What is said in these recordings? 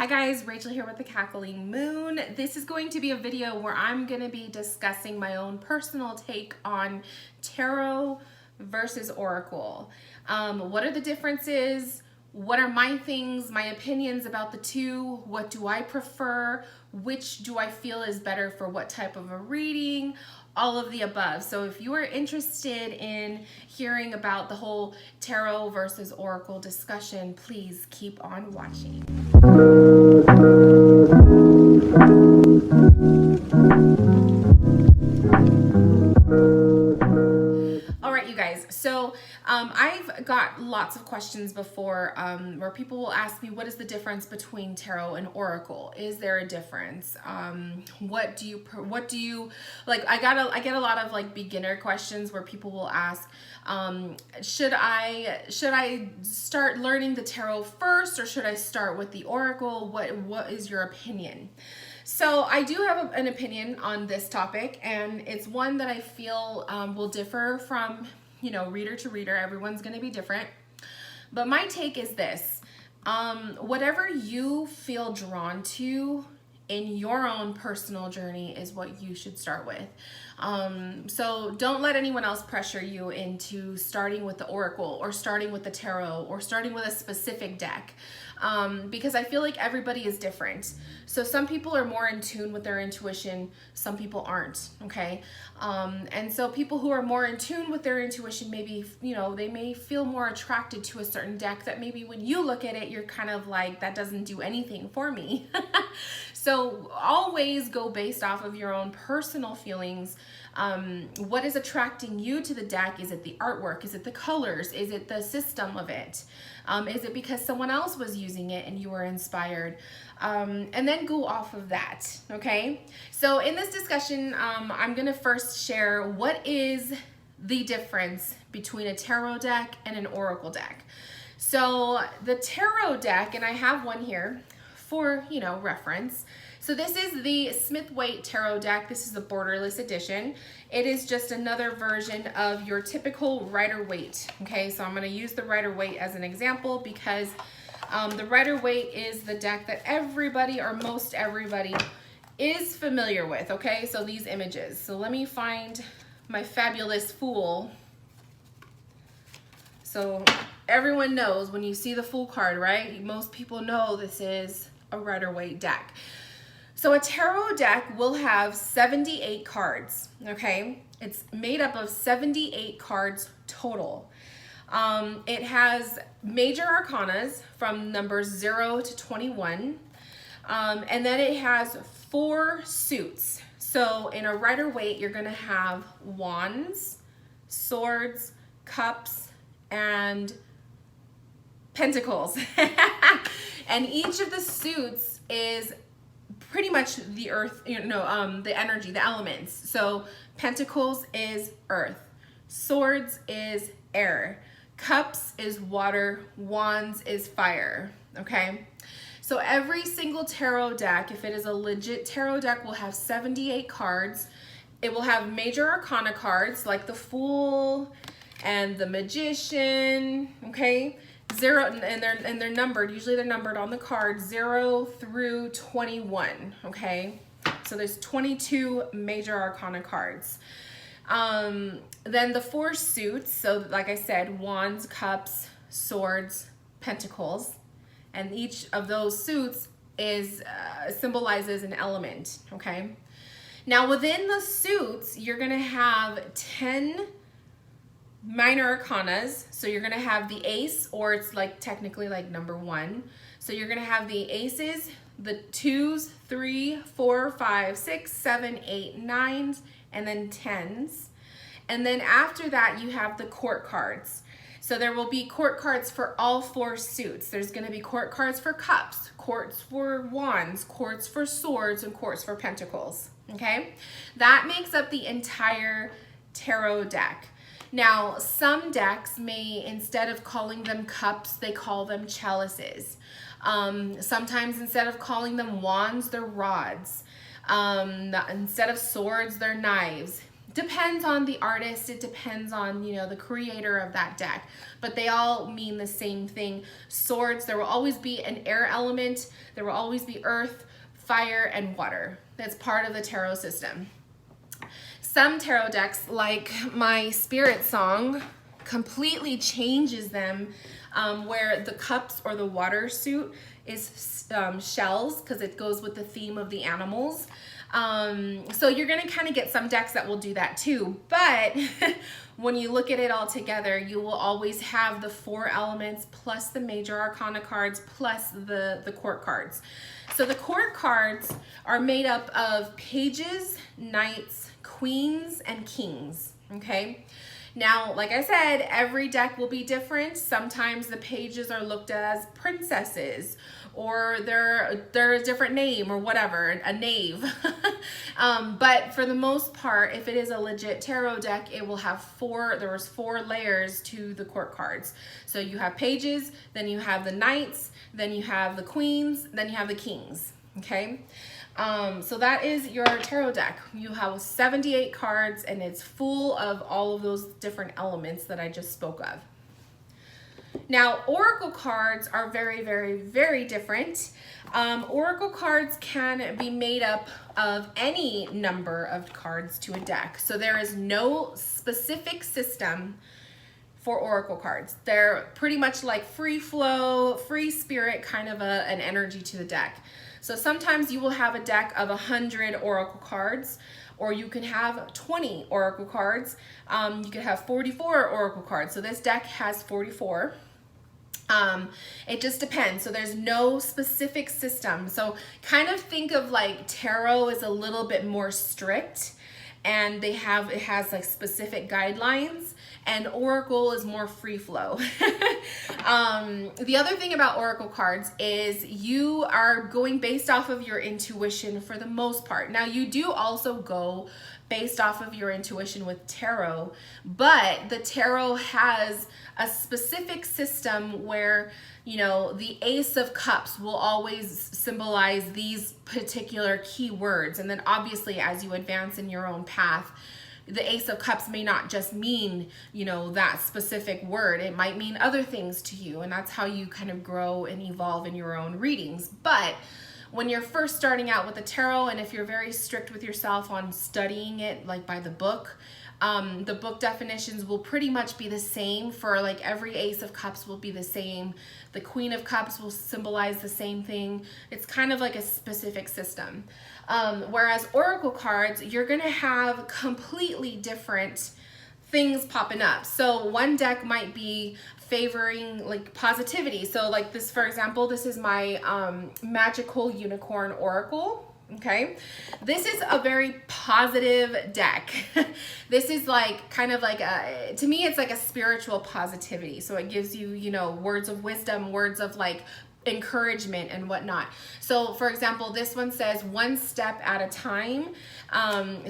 Hi guys, Rachel here with the Cackling Moon. This is going to be a video where I'm going to be discussing my own personal take on tarot versus oracle. What are the differences? What are my things, my opinions about the two? What do I prefer? Which do I feel is better for what type of a reading? All of the above. So if you are interested in hearing about the whole tarot versus oracle discussion, please keep on watching. All right, you guys. So I've got lots of questions before where people will ask me, what is the difference between tarot and oracle? Is there a difference? What do you like? I get a lot of like beginner questions where people will ask, should I start learning the tarot first, or should I start with the oracle? What is your opinion? So I do have an opinion on this topic, and it's one that I feel will differ from, reader to reader. Everyone's going to be different. But my take is this. Whatever you feel drawn to in your own personal journey is what you should start with. So don't let anyone else pressure you into starting with the oracle or starting with the tarot or starting with a specific deck. Because I feel like everybody is different. So some people are more in tune with their intuition, some people aren't, okay? And so people who are more in tune with their intuition, maybe, they may feel more attracted to a certain deck that maybe when you look at it, you're kind of like, that doesn't do anything for me. So always go based off of your own personal feelings. What is attracting you to the deck? Is it the artwork? Is it the colors? Is it the system of it? Is it because someone else was using it and you were inspired? And then go off of that, okay? So in this discussion, I'm gonna first share what is the difference between a tarot deck and an oracle deck. So the tarot deck, and I have one here for, reference. So this is the Waite tarot deck. This is the Borderless edition. It is just another version of your typical Rider-Waite. Okay, so I'm going to use the Rider-Waite as an example because the Rider-Waite is the deck that everybody or most everybody is familiar with. Okay, so these images. So let me find my fabulous Fool. So everyone knows when you see the Fool card, right? Most people know this is a Rider-Waite deck. So a tarot deck will have 78 cards, okay? It's made up of 78 cards total. It has major arcanas from numbers 0 to 21. And then it has 4 suits. So in a Rider-Waite, you're gonna have wands, swords, cups, and pentacles. And each of the suits is pretty much the earth, the energy, the elements. So pentacles is earth, swords is air, cups is water, wands is fire, okay? So every single tarot deck, if it is a legit tarot deck, will have 78 cards. It will have major arcana cards like the Fool and the Magician, okay? 0, and they're numbered. Usually they're numbered on the card 0 through 21. Okay, so there's 22 major arcana cards. Then the 4 suits. So like I said, wands, cups, swords, pentacles, and each of those suits is symbolizes an element. Okay, now within the suits, you're gonna have 10 minor arcanas. So you're gonna have the ace, or it's like technically like number 1. So you're gonna have the aces, the 2s, 3, 4, 5, 6, 7, 8, 9s, and then 10s. And then after that, you have the court cards. So there will be court cards for all 4 suits. There's gonna be court cards for cups, courts for wands, courts for swords, and courts for pentacles, okay? That makes up the entire tarot deck. Now, some decks may, instead of calling them cups, they call them chalices. Sometimes instead of calling them wands, they're rods. Instead of swords, they're knives. depends on the artist. It depends on, you know, the creator of that deck, but they all mean the same thing. Swords, there will always be an air element. There will always be earth, fire, and water. That's part of the tarot system. Some tarot decks, like my SpiritSong, completely changes them, where the cups or the water suit is shells, because it goes with the theme of the animals. So you're going to kind of get some decks that will do that too, but when you look at it all together, you will always have the 4 elements plus the major arcana cards plus the court cards. So the court cards are made up of pages, knights, queens, and kings, okay? Now, like I said, every deck will be different. Sometimes the pages are looked at as princesses, or they're a different name or whatever, a knave. But for the most part, if it is a legit tarot deck, it will have 4 layers to the court cards. So you have pages, then you have the knights, then you have the queens, then you have the kings, okay? So that is your tarot deck. You have 78 cards, and it's full of all of those different elements that I just spoke of. Now, oracle cards are very, very, very different. Oracle cards can be made up of any number of cards to a deck. So there is no specific system for oracle cards. They're pretty much like free flow, free spirit kind of an energy to the deck. So sometimes you will have a deck of 100 oracle cards, or you can have 20 oracle cards. You could have 44 oracle cards. So this deck has 44. It just depends. So there's no specific system. So kind of think of like tarot is a little bit more strict, and it has like specific guidelines, and oracle is more free flow. The other thing about oracle cards is you are going based off of your intuition for the most part. Now, you do also go based off of your intuition with tarot, but the tarot has a specific system where, you know, the Ace of Cups will always symbolize these particular key words. And then obviously as you advance in your own path, the Ace of Cups may not just mean, you know, that specific word. It might mean other things to you, and that's how you kind of grow and evolve in your own readings. But when you're first starting out with the tarot, and if you're very strict with yourself on studying it like by the book definitions will pretty much be the same. For like every Ace of Cups will be the same. The Queen of Cups will symbolize the same thing. It's kind of like a specific system. Whereas oracle cards, you're gonna have completely different things popping up. So one deck might be favoring like positivity. So like this, for example, this is my magical unicorn oracle. Okay, this is a very positive deck. This is like kind of like to me it's like a spiritual positivity. So it gives you, you know, words of wisdom, words of like encouragement and whatnot. So for example, this one says one step at a time.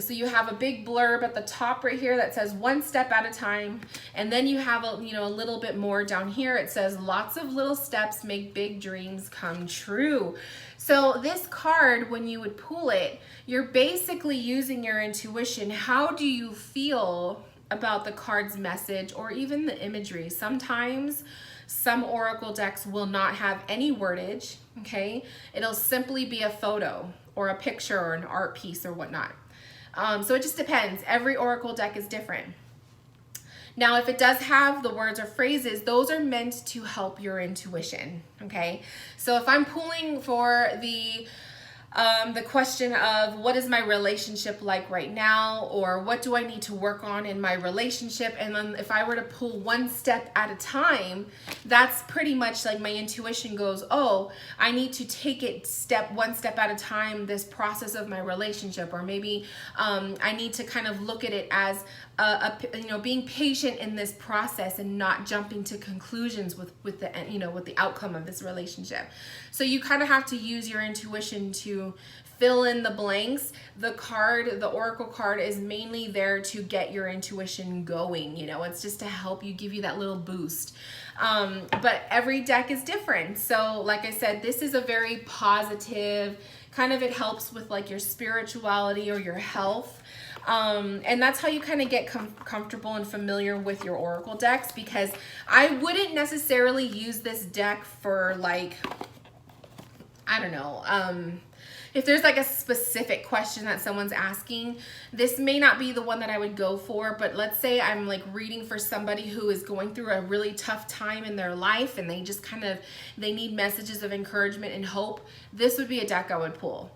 So you have a big blurb at the top right here that says one step at a time, and then you have a, you know, a little bit more down here. It says lots of little steps make big dreams come true. So this card, when you would pull it, you're basically using your intuition. How do you feel about the card's message or even the imagery? Sometimes some oracle decks will not have any wordage, okay? It'll simply be a photo or a picture or an art piece or whatnot. So it just depends. Every oracle deck is different. Now, if it does have the words or phrases, those are meant to help your intuition, okay? So if I'm pulling for the question of what is my relationship like right now, or what do I need to work on in my relationship, and then if I were to pull one step at a time, that's pretty much like my intuition goes, oh, I need to take it one step at a time, this process of my relationship, or maybe I need to kind of look at it as you know, being patient in this process and not jumping to conclusions with the, you know, with the outcome of this relationship. So you kind of have to use your intuition to fill in the blanks. The oracle card is mainly there to get your intuition going. You know, it's just to help you, give you that little boost. But every deck is different. So like I said, this is a very positive kind of, it helps with like your spirituality or your health. And that's how you kind of get comfortable and familiar with your oracle decks, because I wouldn't necessarily use this deck for like, I don't know, if there's like a specific question that someone's asking, this may not be the one that I would go for. But let's say I'm like reading for somebody who is going through a really tough time in their life and they just kind of, they need messages of encouragement and hope. This would be a deck I would pull.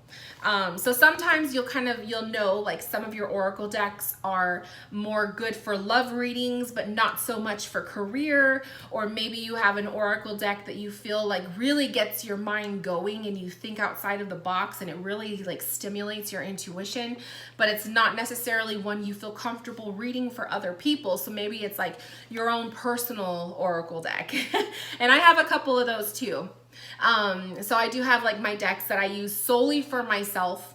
So sometimes you'll know like some of your oracle decks are more good for love readings, but not so much for career. Or maybe you have an oracle deck that you feel like really gets your mind going and you think outside of the box and it really like stimulates your intuition, but it's not necessarily one you feel comfortable reading for other people. So maybe it's like your own personal oracle deck. And I have a couple of those too. So I do have like my decks that I use solely for myself,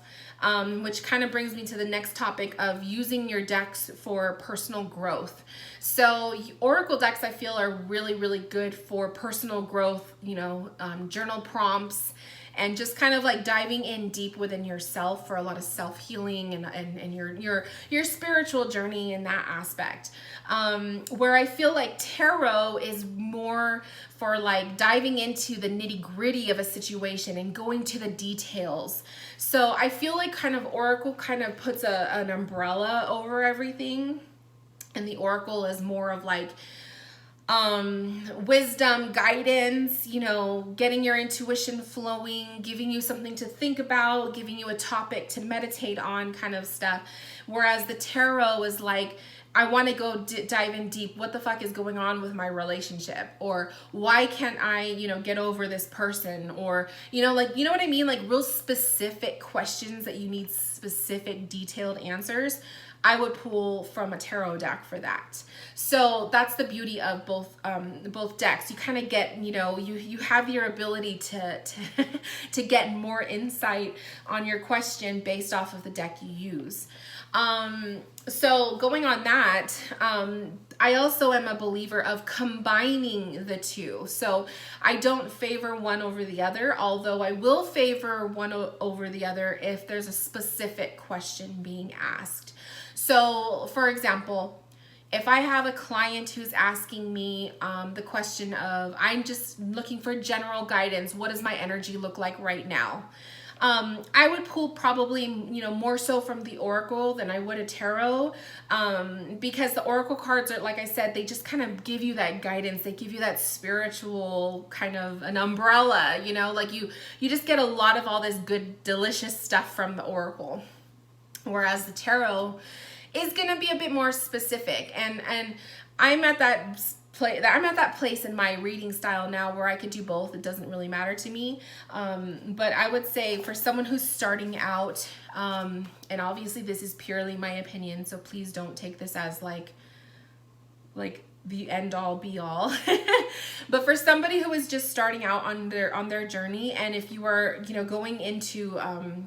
which kind of brings me to the next topic of using your decks for personal growth. So oracle decks I feel are really, really good for personal growth, you know, journal prompts, and just kind of like diving in deep within yourself for a lot of self-healing and your spiritual journey in that aspect. Where I feel like tarot is more for like diving into the nitty-gritty of a situation and going to the details. So I feel like kind of oracle kind of puts an umbrella over everything, and the oracle is more of like wisdom, guidance, you know, getting your intuition flowing, giving you something to think about, giving you a topic to meditate on kind of stuff. Whereas the tarot is like, I want to go dive in deep. What the fuck is going on with my relationship? Or why can't I, you know, get over this person? Or, you know, like, you know what I mean? Like real specific questions that you need specific detailed answers. I would pull from a tarot deck for that. So that's the beauty of both decks. You kind of get, you know, you have your ability to get more insight on your question based off of the deck you use. So going on that, I also am a believer of combining the two. So I don't favor one over the other, although I will favor one over the other if there's a specific question being asked. So for example, if I have a client who's asking me the question of, I'm just looking for general guidance, what does my energy look like right now? I would pull probably, you know, more so from the oracle than I would a tarot, because the oracle cards are, like I said, they just kind of give you that guidance. They give you that spiritual kind of an umbrella, you know, like you just get a lot of all this good, delicious stuff from the oracle. Whereas the tarot is going to be a bit more specific, and I'm at that place in my reading style now where I could do both. It doesn't really matter to me. But I would say for someone who's starting out, and obviously this is purely my opinion, so please don't take this as like the end all be all. But for somebody who is just starting out on their journey, and if you are, you know, going into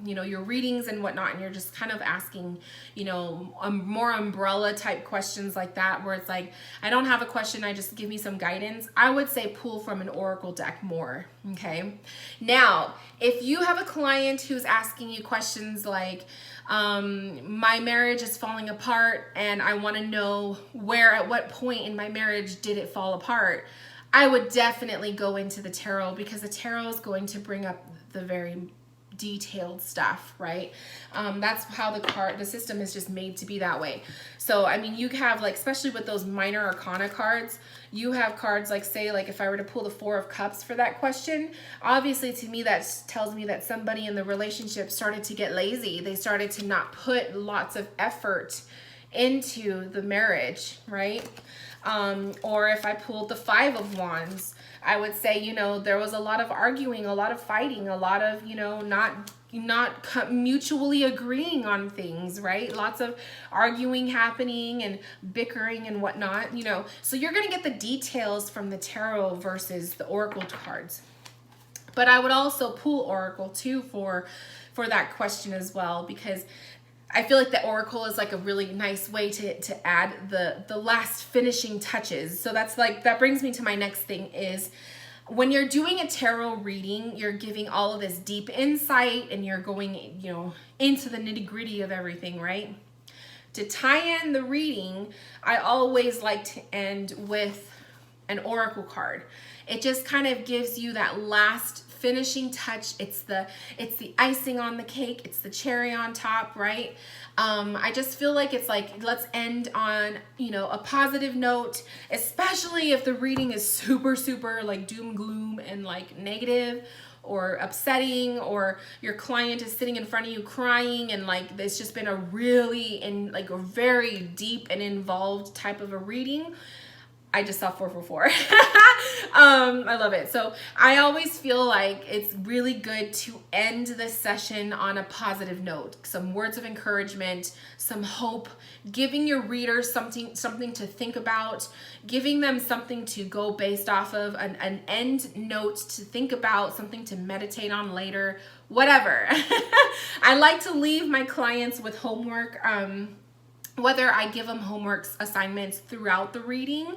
you know, your readings and whatnot, and you're just kind of asking, you know, more umbrella type questions like that, where it's like, I don't have a question, I just give me some guidance, I would say pull from an oracle deck more. Okay, now if you have a client who's asking you questions like, my marriage is falling apart and I want to know at what point in my marriage did it fall apart, I would definitely go into the tarot, because the tarot is going to bring up the very detailed stuff, right? That's how the system is just made to be that way. So, I mean, you have like, especially with those minor arcana cards, you have cards like, say, like if I were to pull the Four of Cups for that question, obviously to me that tells me that somebody in the relationship started to get lazy. They started to not put lots of effort into the marriage, right? Or if I pulled the Five of Wands, I would say, you know, there was a lot of arguing, a lot of fighting, a lot of, you know, not mutually agreeing on things, right? Lots of arguing happening and bickering and whatnot, you know. So you're going to get the details from the tarot versus the oracle cards. But I would also pull oracle too for that question as well, because I feel like the oracle is like a really nice way to add the last finishing touches. So that's like, that brings me to my next thing is, when you're doing a tarot reading, you're giving all of this deep insight and you're going, you know, into the nitty-gritty of everything, right? To tie in the reading, I always like to end with an oracle card. It just kind of gives you that last finishing touch. It's the icing on the cake. It's the cherry on top, right? I just feel like it's like, let's end on, you know, a positive note, especially if the reading is super, super like doom, gloom and like negative or upsetting, or your client is sitting in front of you crying and like it's just been a really a very deep and involved type of a reading. I just saw 444. I love it. So I always feel like it's really good to end this session on a positive note. Some words of encouragement, some hope, giving your reader something to think about, giving them something to go based off of, an end note to think about, something to meditate on later, whatever. I like to leave my clients with homework. Whether I give them homework assignments throughout the reading.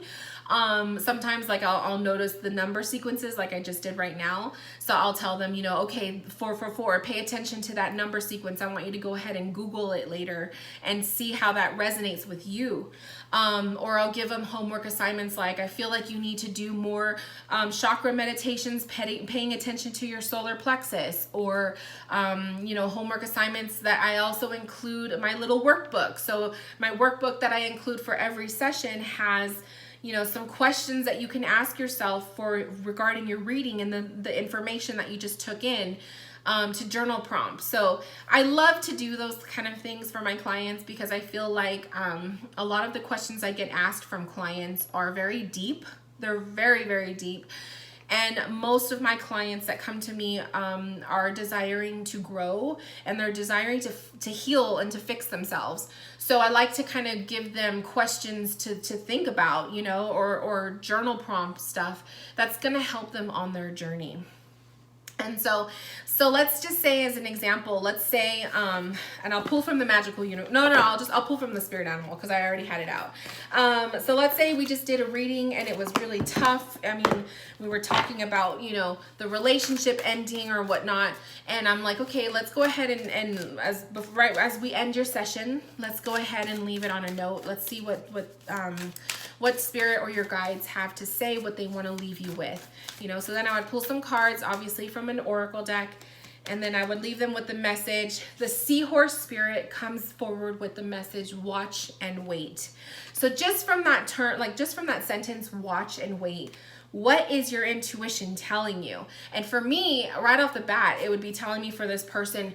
Sometimes like I'll notice the number sequences like I just did right now. So I'll tell them, you know, okay, 444, pay attention to that number sequence. I want you to go ahead and Google it later and see how that resonates with you. Or I'll give them homework assignments like, I feel like you need to do more chakra meditations, paying attention to your solar plexus, or, you know, homework assignments that I also include my little workbook. So my workbook that I include for every session has, you know, some questions that you can ask yourself regarding your reading and the information that you just took in, to journal prompts. So I love to do those kind of things for my clients because I feel like a lot of the questions I get asked from clients are very deep. They're very, very deep. And most of my clients that come to me are desiring to grow, and they're desiring to heal and to fix themselves. So I like to kind of give them questions to think about, you know, or journal prompt stuff that's going to help them on their journey. And so let's just say, as an example, let's say, and I'll pull from the magical universe. No, I'll pull from the spirit animal because I already had it out. So let's say we just did a reading and it was really tough. I mean, we were talking about, you know, the relationship ending or whatnot. And I'm like, okay, let's go ahead and right as we end your session, let's go ahead and leave it on a note. Let's see what spirit or your guides have to say, what they want to leave you with, you know. So then I would pull some cards, obviously from an oracle deck, and then I would leave them with the message. The seahorse spirit comes forward with the message, watch and wait. So just from that just from that sentence, watch and wait, what is your intuition telling you? And for me, right off the bat, it would be telling me for this person,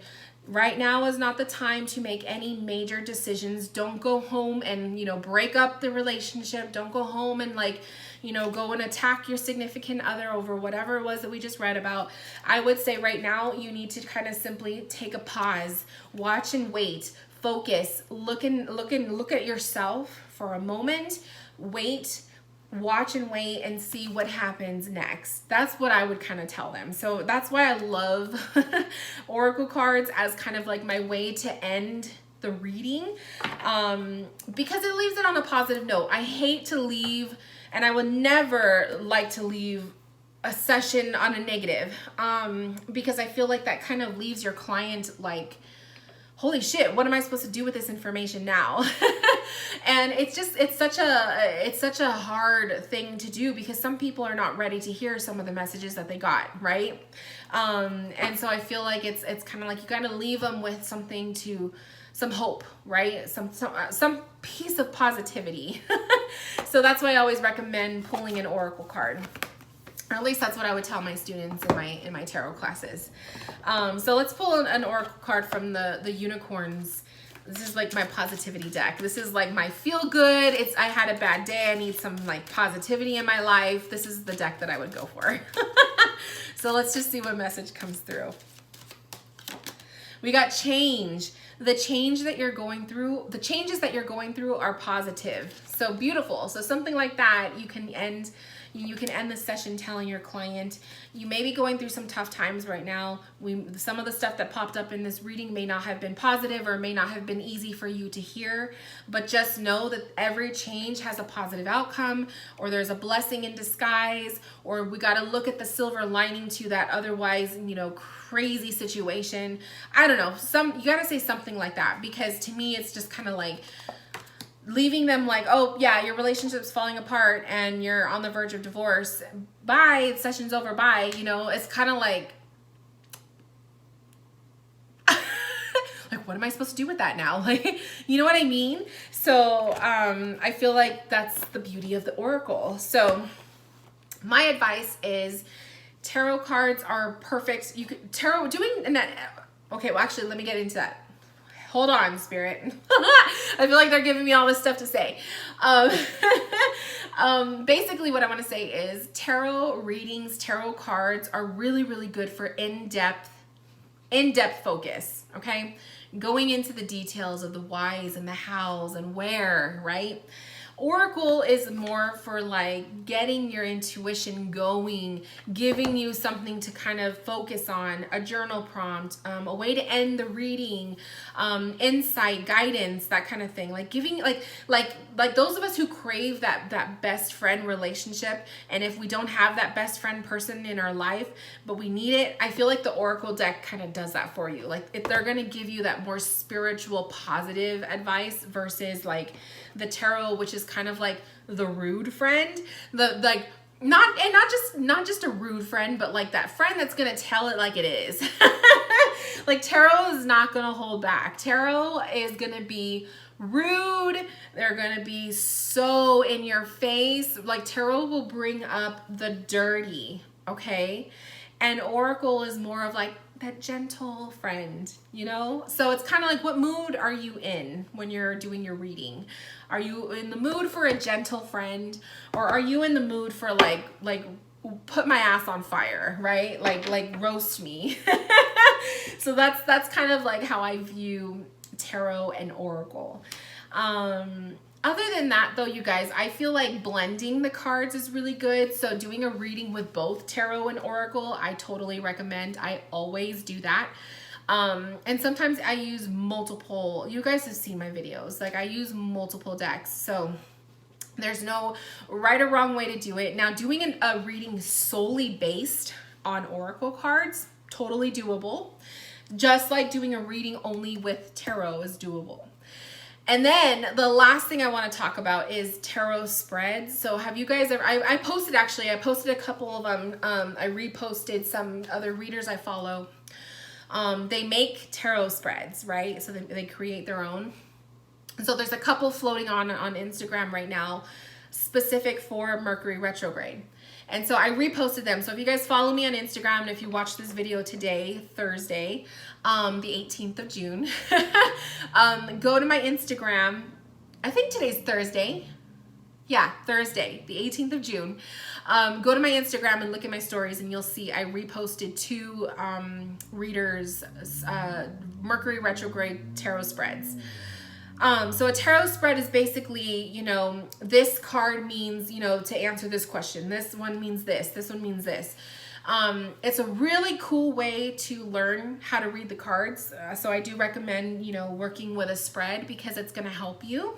right now is not the time to make any major decisions. Don't go home and, you know, break up the relationship. Don't go home and like, you know, go and attack your significant other over whatever it was that we just read about. I would say right now you need to kind of simply take a pause, watch and wait, focus, look at yourself for a moment, wait, watch and wait and see what happens next. That's what I would kind of tell them. So that's why I love oracle cards as kind of like my way to end the reading, because it leaves it on a positive note. I hate to leave, and I would never like to leave a session on a negative, because I feel like that kind of leaves your client like, holy shit, what am I supposed to do with this information now? And it's such a hard thing to do because some people are not ready to hear some of the messages that they got, right? And so I feel like it's kind of like you got to leave them with some hope, right? Some piece of positivity. So that's why I always recommend pulling an oracle card. Or at least that's what I would tell my students in my tarot classes. So let's pull an oracle card from the unicorns. This is like my positivity deck. This is like my feel good. I had a bad day. I need some like positivity in my life. This is the deck that I would go for. So let's just see what message comes through. We got change. The change that you're going through, the changes that you're going through are positive. So beautiful. So something like that, you can end You can end the session telling your client, you may be going through some tough times right now. Some of the stuff that popped up in this reading may not have been positive or may not have been easy for you to hear, but just know that every change has a positive outcome, or there's a blessing in disguise, or we got to look at the silver lining to that otherwise, you know, crazy situation. I don't know. You got to say something like that, because to me, it's just kind of like leaving them like, oh yeah, your relationship's falling apart and you're on the verge of divorce. Bye, session's over, bye. You know, it's kind of like, like, what am I supposed to do with that now? Like, you know what I mean? So I feel like that's the beauty of the Oracle. So my advice is tarot cards are perfect. You could okay, well actually, let me get into that. Hold on, Spirit. I feel like they're giving me all this stuff to say. Basically what I want to say is tarot readings, tarot cards are really, really good for in-depth focus, okay? Going into the details of the whys and the hows and where, right? Oracle is more for like getting your intuition going, giving you something to kind of focus on, a journal prompt, a way to end the reading, insight, guidance, that kind of thing. Like giving, like those of us who crave that best friend relationship, and if we don't have that best friend person in our life, but we need it, I feel like the Oracle deck kind of does that for you. Like if they're going to give you that more spiritual, positive advice versus like the tarot, which is kind of like the rude friend, not just a rude friend, but like that friend that's gonna tell it like it is. Like tarot is not gonna hold back. Tarot is gonna be rude. They're gonna be so in your face. Like tarot will bring up the dirty, okay? And Oracle is more of like that gentle friend, you know? So it's kind of like, what mood are you in when you're doing your reading? Are you in the mood for a gentle friend, or are you in the mood for like put my ass on fire, right? Like roast me. So that's kind of like how I view tarot and Oracle. Other than that though, you guys, I feel like blending the cards is really good. So doing a reading with both tarot and Oracle, I totally recommend. I always do that. And sometimes I use multiple, you guys have seen my videos, like I use multiple decks. So there's no right or wrong way to do it. Now doing a reading solely based on Oracle cards, totally doable. Just like doing a reading only with tarot is doable. And then the last thing I want to talk about is tarot spreads. So have you guys ever, I posted a couple of them. I reposted some other readers I follow. They make tarot spreads, right? So they create their own. So there's a couple floating on Instagram right now, specific for Mercury retrograde. And so I reposted them. So if you guys follow me on Instagram, and if you watch this video today, Thursday, the 18th of June, go to my Instagram. I think today's Thursday. Yeah, Thursday, the 18th of June. Go to my Instagram and look at my stories, and you'll see I reposted 2 readers, Mercury retrograde tarot spreads. So a tarot spread is basically, you know, this card means, you know, to answer this question. This one means this. This one means this. It's a really cool way to learn how to read the cards. So I do recommend, you know, working with a spread because it's going to help you.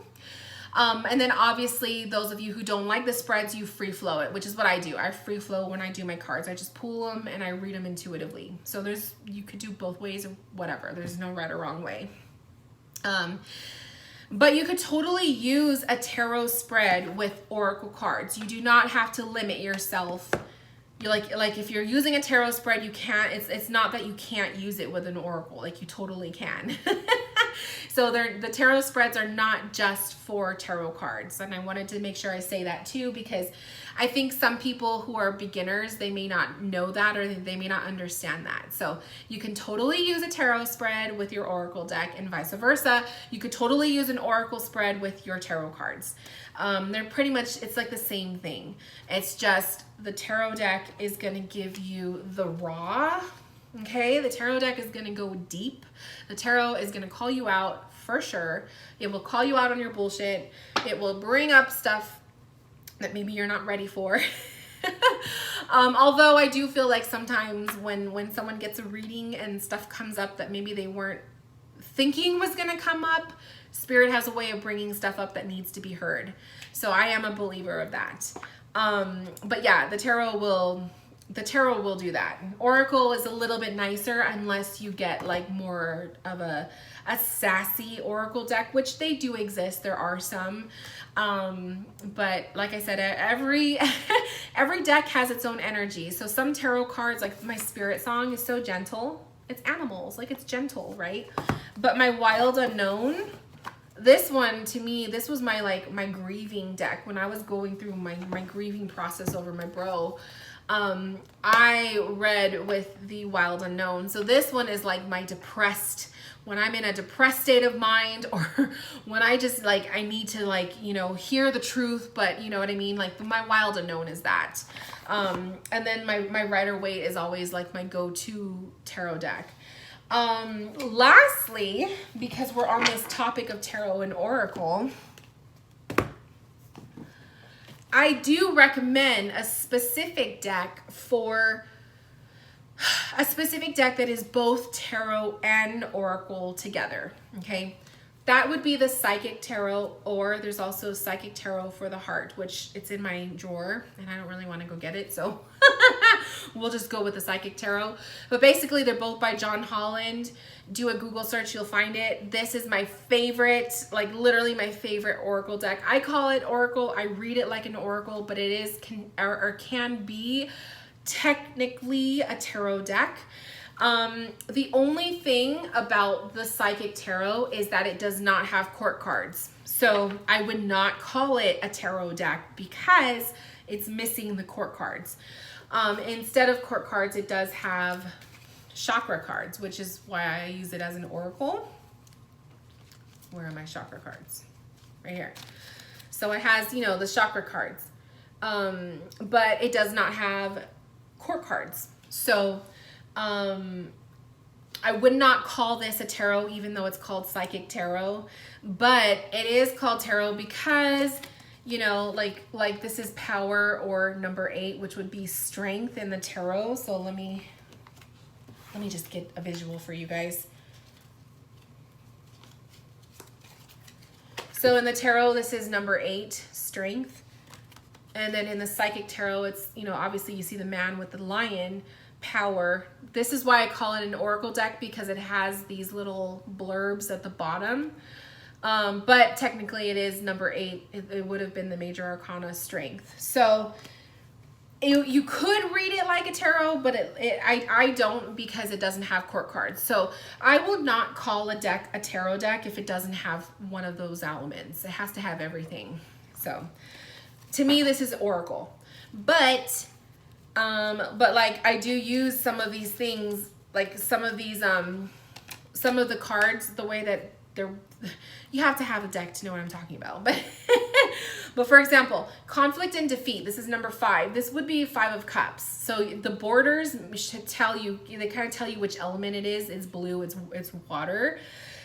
And then obviously those of you who don't like the spreads, you free flow it, which is what I do. I free flow when I do my cards. I just pull them and I read them intuitively. So you could do both ways or whatever. There's no right or wrong way. But you could totally use a tarot spread with Oracle cards. You do not have to limit yourself. You're like if you're using a tarot spread, you can't, it's not that you can't use it with an Oracle, like you totally can. So the tarot spreads are not just for tarot cards. And I wanted to make sure I say that too, because I think some people who are beginners, they may not know that, or they may not understand that. So you can totally use a tarot spread with your Oracle deck and vice versa. You could totally use an Oracle spread with your tarot cards. They're pretty much, it's like the same thing. It's just the tarot deck is going to give you the raw. Okay, the tarot deck is going to go deep. The tarot is going to call you out for sure. It will call you out on your bullshit. It will bring up stuff that maybe you're not ready for. Although I do feel like sometimes when someone gets a reading and stuff comes up that maybe they weren't thinking was going to come up, Spirit has a way of bringing stuff up that needs to be heard. So I am a believer of that. But yeah, the tarot will do that. Oracle is a little bit nicer unless you get like more of a sassy oracle deck, which they do exist. There are some. But like I said, every deck has its own energy. So some tarot cards, like my SpiritSong, is so gentle. It's animals, like it's gentle, right? But my Wild Unknown, this one, to me, this was my grieving deck when I was going through my grieving process over my bro. I read with the Wild Unknown. So this one is like my depressed, when I'm in a depressed state of mind, or when I just like, I need to like, you know, hear the truth, but you know what I mean? Like my Wild Unknown is that. And then my Rider-Waite is always like my go-to tarot deck. Lastly, because we're on this topic of tarot and oracle, I do recommend a specific deck that is both tarot and oracle together, okay? That would be the Psychic Tarot, or there's also Psychic Tarot for the Heart, which it's in my drawer, and I don't really want to go get it, so we'll just go with the Psychic Tarot. But basically, they're both by John Holland. Do a Google search, you'll find it. This is my favorite, like literally my favorite oracle deck. I call it oracle. I read it like an oracle, but it is can be technically a tarot deck. The only thing about the Psychic Tarot is that it does not have court cards. So I would not call it a tarot deck because it's missing the court cards. Instead of court cards, it does have chakra cards, which is why I use it as an oracle. Where are my chakra cards? Right here. So it has, you know, the chakra cards, but it does not have court cards. So I would not call this a tarot, even though it's called Psychic Tarot, but it is called tarot because, you know, like this is power, or number 8, which would be strength in the tarot. So let me just get a visual for you guys. So in the tarot, this is number 8, strength. And then in the Psychic Tarot, it's, you know, obviously you see the man with the lion, power. This is why I call it an oracle deck, because it has these little blurbs at the bottom. But technically it is number 8. It would have been the major arcana, strength. So you could read it like a tarot, but I don't, because it doesn't have court cards. So I would not call a deck a tarot deck if it doesn't have one of those elements. It has to have everything. So to me, this is oracle. But like I do use some of these things, like some of the cards, the way that they're, you have to have a deck to know what I'm talking about. But for example, conflict and defeat, this is number 5. This would be 5 of cups. So the borders should tell you, they kind of tell you which element it is. It's blue, it's water.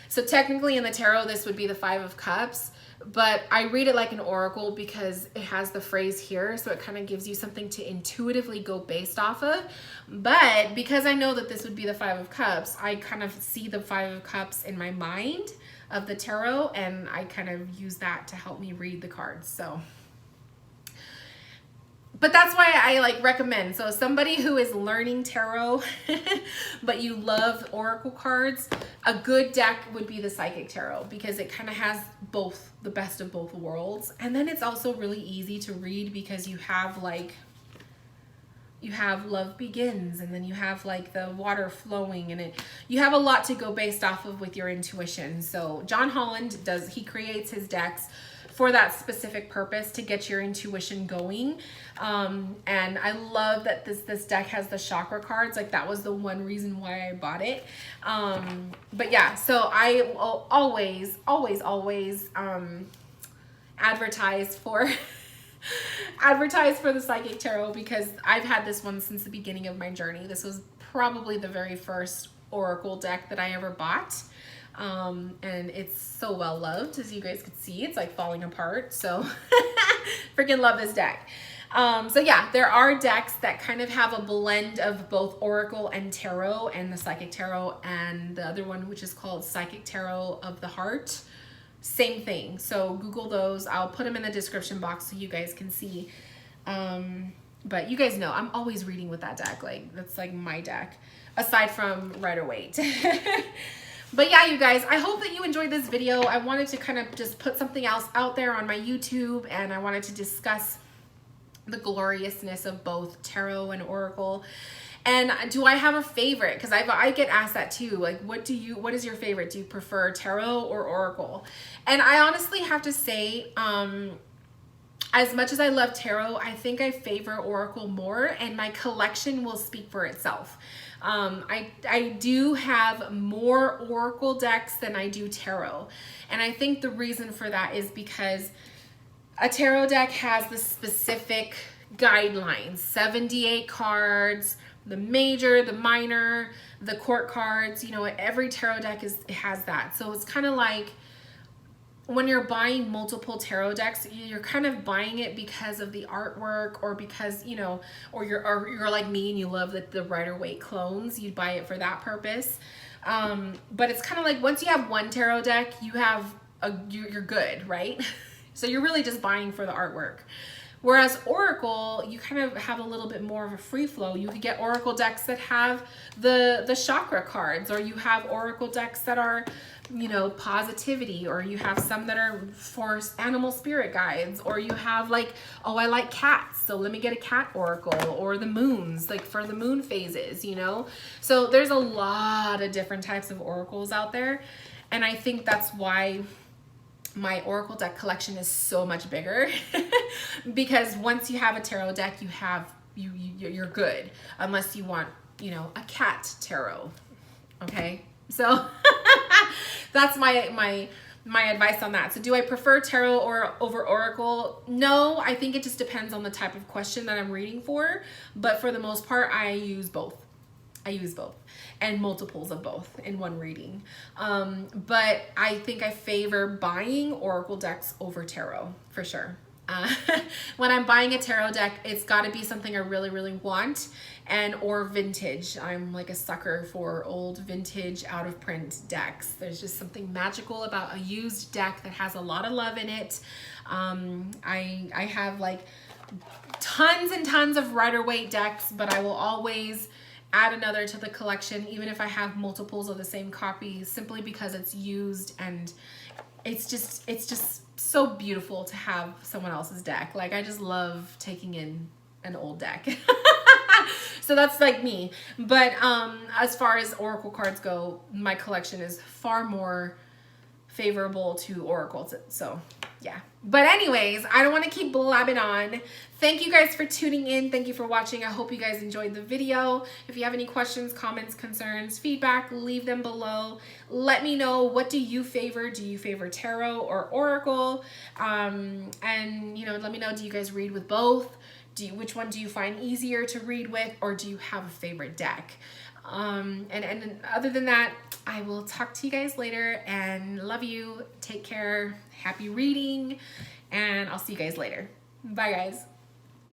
So technically in the tarot, this would be the 5 of cups. But I read it like an oracle because it has the phrase here, so it kind of gives you something to intuitively go based off of. But because I know that this would be the 5 of cups, I kind of see the 5 of cups in my mind of the tarot, and I kind of use that to help me read the cards. So, but that's why I like recommend. So somebody who is learning tarot, but you love oracle cards, a good deck would be the Psychic Tarot, because it kind of has both, the best of both worlds. And then it's also really easy to read because you have like, you have love begins, and then you have like the water flowing, and you have a lot to go based off of with your intuition. So John Holland he creates his decks for that specific purpose, to get your intuition going. And I love that this deck has the chakra cards. Like that was the one reason why I bought it. But yeah, so I will always advertise for the Psychic Tarot, because I've had this one since the beginning of my journey. This was probably the very first oracle deck that I ever bought. And it's so well loved, as you guys could see. It's like falling apart. So freaking love this deck. So yeah, there are decks that kind of have a blend of both Oracle and Tarot, and the Psychic Tarot, and the other one, which is called Psychic Tarot of the Heart. Same thing. So Google those. I'll put them in the description box so you guys can see. But you guys know I'm always reading with that deck. Like, that's like my deck, aside from Waite. But yeah, you guys, I hope that you enjoyed this video. I wanted to kind of just put something else out there on my YouTube, and I wanted to discuss the gloriousness of both Tarot and Oracle. And do I have a favorite? Because I get asked that too. Like, what is your favorite? Do you prefer Tarot or Oracle? And I honestly have to say, as much as I love Tarot, I think I favor Oracle more, and my collection will speak for itself. I do have more Oracle decks than I do Tarot. And I think the reason for that is because a Tarot deck has the specific guidelines, 78 cards, the major, the minor, the court cards, you know, every Tarot deck has that. So it's kind of like when you're buying multiple Tarot decks, you're kind of buying it because of the artwork, or because, you know, or you're like me and you love the Waite clones, you buy it for that purpose. But it's kind of like once you have one Tarot deck, you're good, right? So you're really just buying for the artwork. Whereas Oracle, you kind of have a little bit more of a free flow. You could get Oracle decks that have the chakra cards, or you have Oracle decks that are, you know, positivity, or you have some that are for animal spirit guides, or you have like, oh, I like cats, so let me get a cat Oracle, or the moons, like for the moon phases, you know? So there's a lot of different types of Oracles out there. And I think that's why my Oracle deck collection is so much bigger because once you have a Tarot deck, you're good, unless you want, you know, a cat tarot. Okay, so that's my advice on that. So do I prefer Tarot over Oracle? No, I think it just depends on the type of question that I'm reading for, but for the most part, I use both. And multiples of both in one reading. But I think I favor buying Oracle decks over Tarot for sure. When I'm buying a Tarot deck, it's got to be something I really, really want, or vintage. I'm like a sucker for old vintage out of print decks. There's just something magical about a used deck that has a lot of love in it. I have like tons and tons of Waite decks, but I will always add another to the collection, even if I have multiples of the same copy, simply because it's used, and it's just so beautiful to have someone else's deck. Like, I just love taking in an old deck. So that's like me. But as far as Oracle cards go, my collection is far more favorable to Oracle. So yeah. But anyways, I don't want to keep blabbing on. Thank you guys for tuning in. Thank you for watching. I hope you guys enjoyed the video. If you have any questions, comments, concerns, feedback, leave them below. Let me know, what do you favor? Do you favor Tarot or Oracle? And you know, let me know, do you guys read with both? Which one do you find easier to read with, or do you have a favorite deck? And other than that, I will talk to you guys later, and love you. Take care. Happy reading, and I'll see you guys later. Bye, guys.